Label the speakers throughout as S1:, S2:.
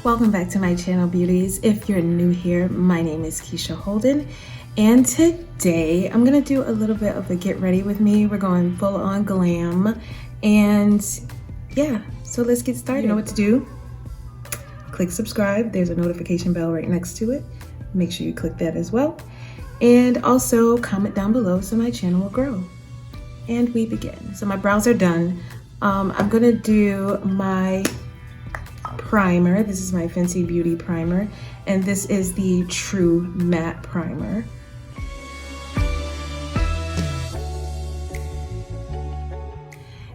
S1: Welcome back to my channel, Beauties. If you're new here, my name is Keisha Holden, and today I'm gonna do a little bit of a get ready with me. We're going full on glam, and yeah, so let's get started. You know what to do. Click subscribe. There's a notification bell right next to it. Make sure you click that as well. And also comment down below so my channel will grow. And we begin. So my brows are done. I'm gonna do my primer. This is my Fenty Beauty primer, and this is the True Matte Primer.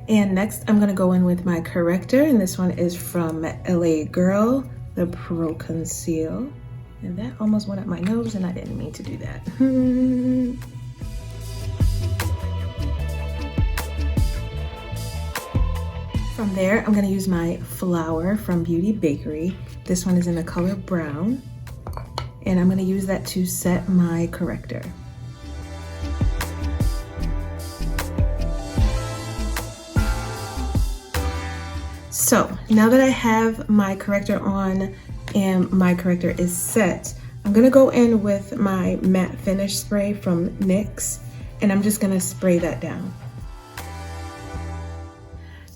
S1: And next I'm gonna go in with my corrector, and this one is from LA Girl, the Pro Conceal. And that almost went up my nose, and I didn't mean to do that. From there, I'm gonna use my flower from Beauty Bakerie. This one is in the color brown, and I'm gonna use that to set my corrector. So now that I have my corrector on and my corrector is set, I'm gonna go in with my matte finish spray from NYX, and I'm just gonna spray that down.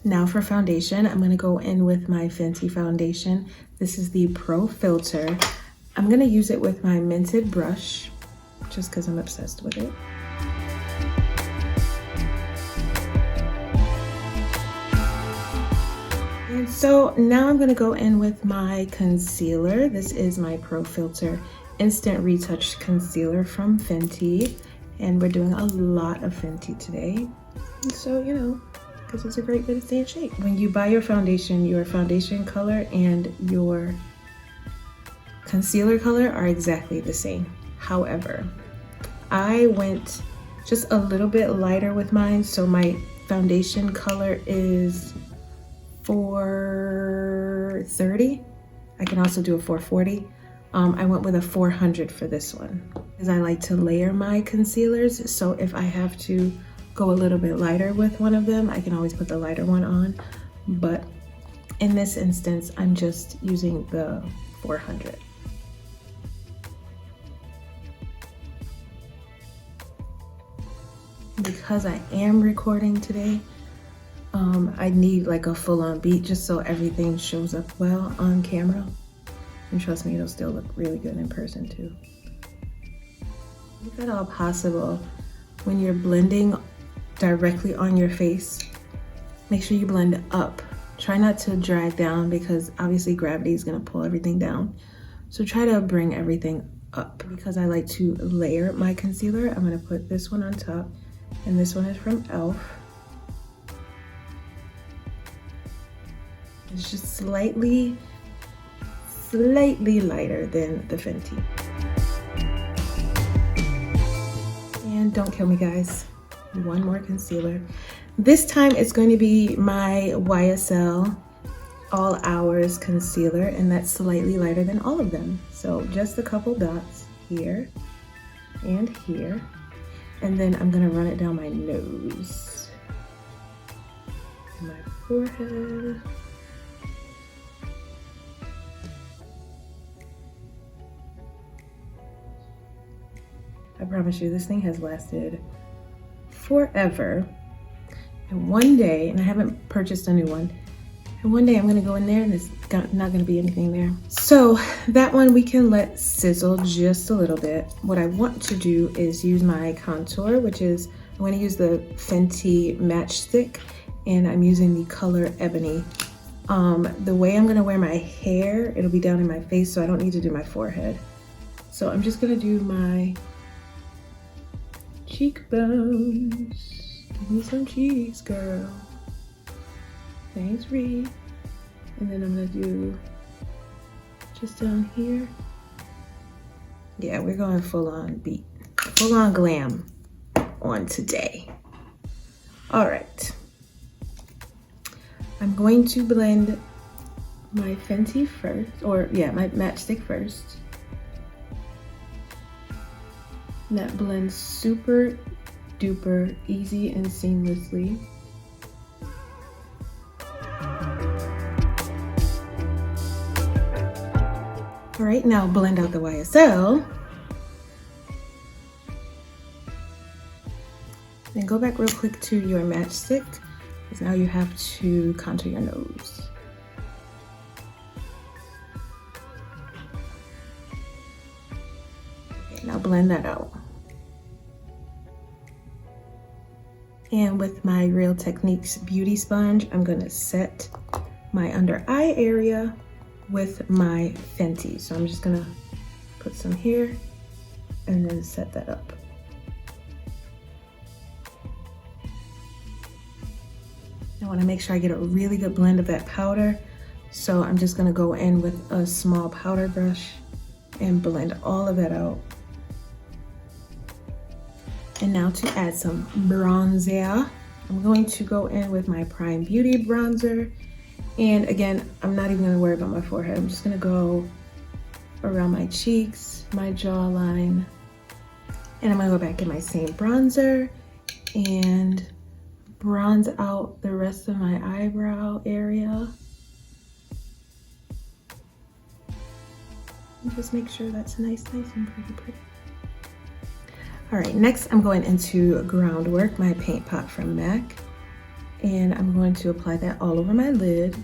S1: Now for foundation, I'm gonna go in with my Fenty foundation. This is the Pro Filt'r. I'm gonna use it with my Mented brush, just because I'm obsessed with it. And so now I'm gonna go in with my concealer. This is my Pro Filt'r Instant Retouch Concealer from Fenty. And we're doing a lot of Fenty today. And so, you know, because it's a great way to stay in shape. When you buy your foundation color and your concealer color are exactly the same. However, I went just a little bit lighter with mine, so my foundation color is 430. I can also do a 440. I went with a 400 for this one because I like to layer my concealers, so if I have to go a little bit lighter with one of them, I can always put the lighter one on. But in this instance, I'm just using the 400. Because I am recording today, I need like a full-on beat just so everything shows up well on camera. And trust me, it'll still look really good in person too. If at all possible, when you're blending directly on your face, make sure you blend up. Try not to drag down because obviously gravity is going to pull everything down. So try to bring everything up. Because I like to layer my concealer, I'm going to put this one on top, and this one is from e.l.f. It's just slightly lighter than the Fenty. And don't kill me, guys. One more concealer. This time it's going to be my YSL All Hours Concealer, and that's slightly lighter than all of them. So just a couple dots here and here. And then I'm gonna run it down my nose, my forehead. I promise you, this thing has lasted forever. And one day, and I haven't purchased a new one, and one day I'm gonna go in there and there's not gonna be anything there. So that one we can let sizzle just a little bit. What I want to do is use my contour, which is, I'm gonna use the Fenty Matchstick, and I'm using the color Ebony. The way I'm gonna wear my hair, it'll be down in my face, so I don't need to do my forehead. So I'm just gonna do my cheekbones. Give me some cheeks, girl. Thanks, Reed. And then I'm gonna do just down here. Yeah, we're going full on beat, full on glam on today. All right. I'm going to blend my Fenty first, or yeah, my matchstick first. And that blends super duper easy and seamlessly. All right, now blend out the YSL. Then go back real quick to your matchstick, because now you have to contour your nose. Okay, now blend that out. And with my Real Techniques beauty sponge, I'm gonna set my under eye area with my Fenty. So I'm just gonna put some here and then set that up. I wanna make sure I get a really good blend of that powder. So I'm just gonna go in with a small powder brush and blend all of that out. And now to add some bronzer, I'm going to go in with my Prime Beauty bronzer. And again, I'm not even gonna worry about my forehead. I'm just gonna go around my cheeks, my jawline, and I'm gonna go back in my same bronzer and bronze out the rest of my eyebrow area. And just make sure that's nice and pretty. All right, next I'm going into Groundwork, my paint pot from MAC. And I'm going to apply that all over my lid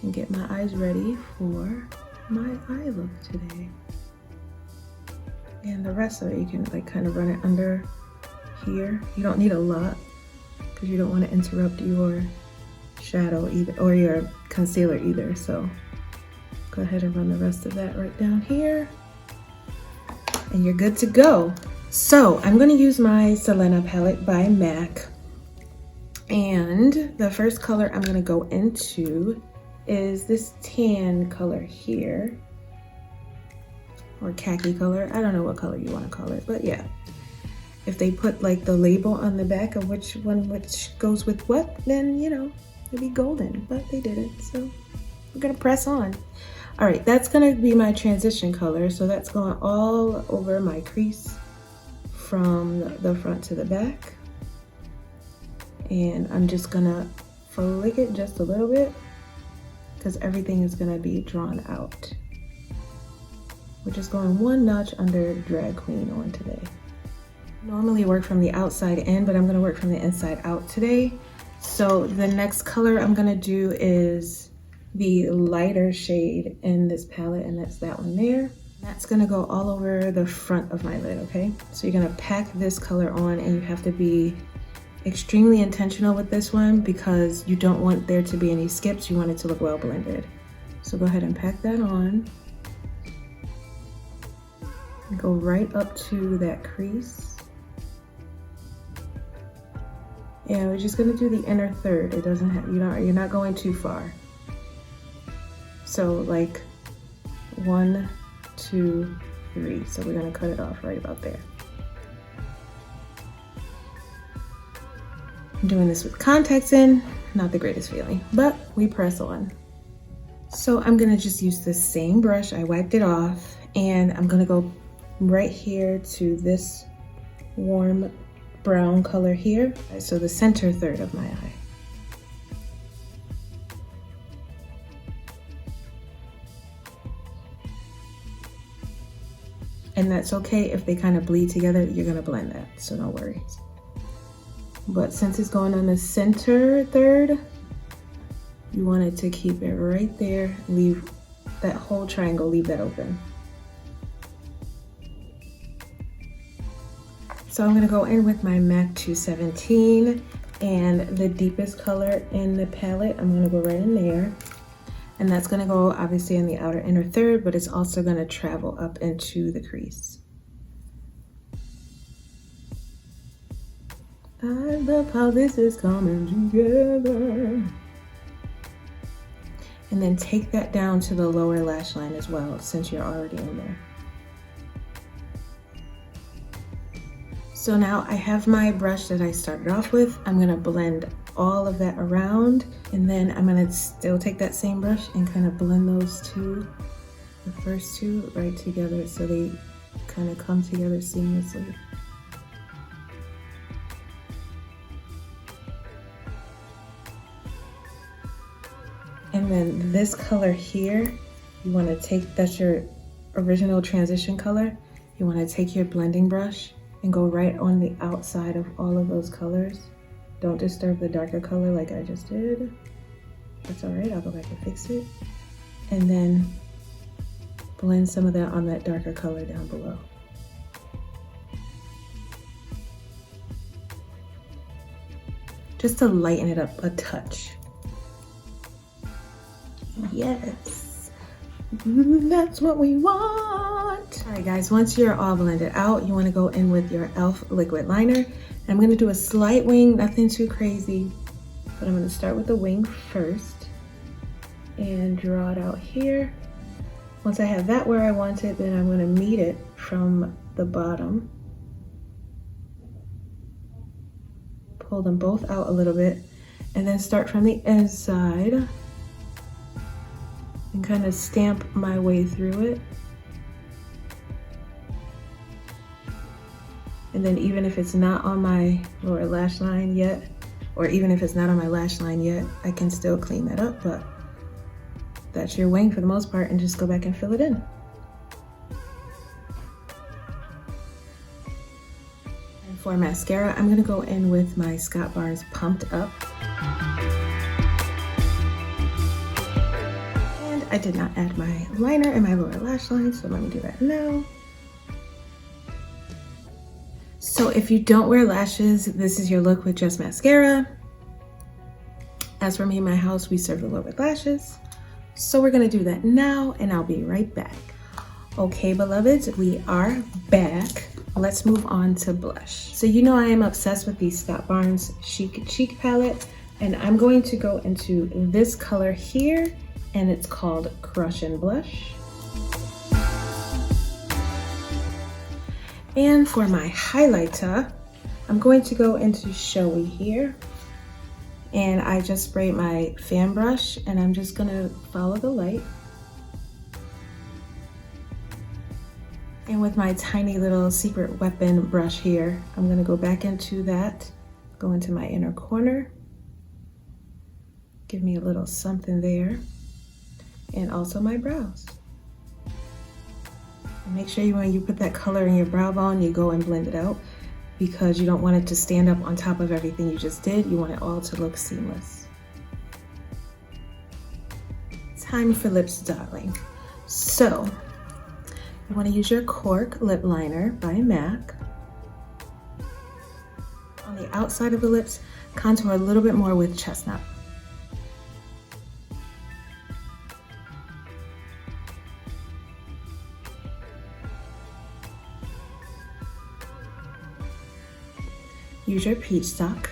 S1: and get my eyes ready for my eye look today. And the rest of it, you can like kind of run it under here. You don't need a lot because you don't want to interrupt your shadow either, or your concealer either. So go ahead and run the rest of that right down here and you're good to go. So I'm going to use my Selena palette by MAC. And the first color I'm gonna go into is this tan color here, or khaki color. I don't know what color you wanna call it, but yeah. If they put like the label on the back of which goes with what, then you know, it'd be golden, but they didn't, so we're gonna press on. All right, that's gonna be my transition color. So that's going all over my crease from the front to the back. And I'm just gonna flick it just a little bit because everything is gonna be drawn out. We're just going one notch under Drag Queen on today. Normally work from the outside in, but I'm gonna work from the inside out today. So the next color I'm gonna do is the lighter shade in this palette, and that's that one there. That's gonna go all over the front of my lid, okay? So you're gonna pack this color on, and you have to be extremely intentional with this one because you don't want there to be any skips. You want it to look well blended. So go ahead and pack that on. And go right up to that crease. And we're just gonna do the inner third. It doesn't have, you're not going too far. So like 1, 2, 3. So we're gonna cut it off right about there. Doing this with contacts in, not the greatest feeling, but we press on. So I'm gonna just use the same brush. I wiped it off, and I'm gonna go right here to this warm brown color here. So the center third of my eye. And that's okay if they kind of bleed together, you're gonna blend that, so no worries. But since it's going on the center third, you want it to keep it right there. Leave that whole triangle, leave that open. So I'm gonna go in with my MAC 217, and the deepest color in the palette, I'm gonna go right in there. And that's gonna go obviously in the outer inner third, but it's also gonna travel up into the crease. I love how this is coming together. And then take that down to the lower lash line as well, since you're already in there. So now I have my brush that I started off with. I'm gonna blend all of that around, and then I'm gonna still take that same brush and kind of blend those two, the first two, right together so they kind of come together seamlessly. And then this color here, you want to take, that's your original transition color. You want to take your blending brush and go right on the outside of all of those colors. Don't disturb the darker color like I just did. That's all right, I'll go back and fix it. And then blend some of that on that darker color down below. Just to lighten it up a touch. Yes, that's what we want. All right guys, once you're all blended out, you wanna go in with your e.l.f. liquid liner. And I'm gonna do a slight wing, nothing too crazy, but I'm gonna start with the wing first and draw it out here. Once I have that where I want it, then I'm gonna meet it from the bottom. Pull them both out a little bit and then start from the inside and kind of stamp my way through it. And then even if it's not on my lower lash line yet, or even if it's not on my lash line yet, I can still clean that up, but that's your wing for the most part, and just go back and fill it in. And for mascara, I'm gonna go in with my Scott Barnes Pumped Up. And I did not add my liner in my lower lash line, so let me do that now. So if you don't wear lashes, this is your look with just mascara. As for me in my house, we serve the look with lashes. So we're gonna do that now, and I'll be right back. Okay, beloveds, we are back. Let's move on to blush. So you know I am obsessed with the Scott Barnes Chic palette, and I'm going to go into this color here, and it's called Crush and Blush. And for my highlighter, I'm going to go into Showy here. And I just sprayed my fan brush, and I'm just gonna follow the light. And with my tiny little secret weapon brush here, I'm gonna go back into that, go into my inner corner, give me a little something there, and also my brows. And make sure when you put that color in your brow bone, you go and blend it out, because you don't want it to stand up on top of everything you just did. You want it all to look seamless. Time for lips, darling. So, you wanna use your Cork lip liner by MAC. On the outside of the lips, contour a little bit more with Chestnut. Use your peach stock.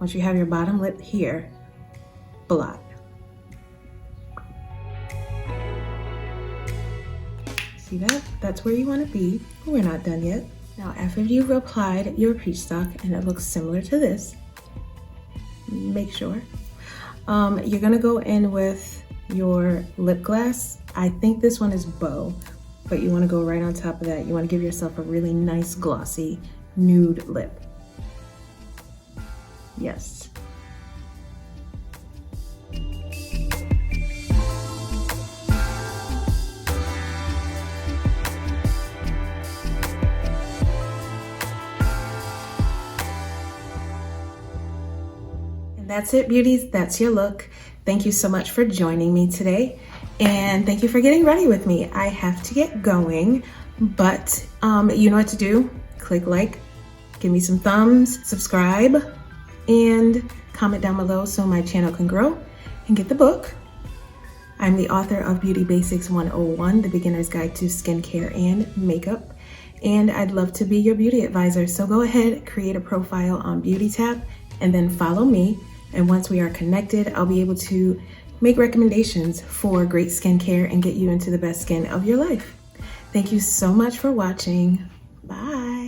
S1: Once you have your bottom lip here, blot. See that? That's where you want to be, but we're not done yet. Now, after you've applied your peach stock and it looks similar to this, make sure, you're gonna go in with your lip gloss. I think this one is Beaux, but you want to go right on top of that. You want to give yourself a really nice glossy nude lip. Yes. And that's it, beauties. That's your look. Thank you so much for joining me today. And thank you for getting ready with me. I have to get going, but you know what to do. Click like, give me some thumbs, subscribe, and comment down below so my channel can grow, and get the book. I'm the author of Beauty Basics 101, The Beginner's Guide to Skincare and Makeup, and I'd love to be your beauty advisor. So go ahead, create a profile on Beauty tab, and then follow me. And once we are connected, I'll be able to make recommendations for great skincare and get you into the best skin of your life. Thank you so much for watching. Bye.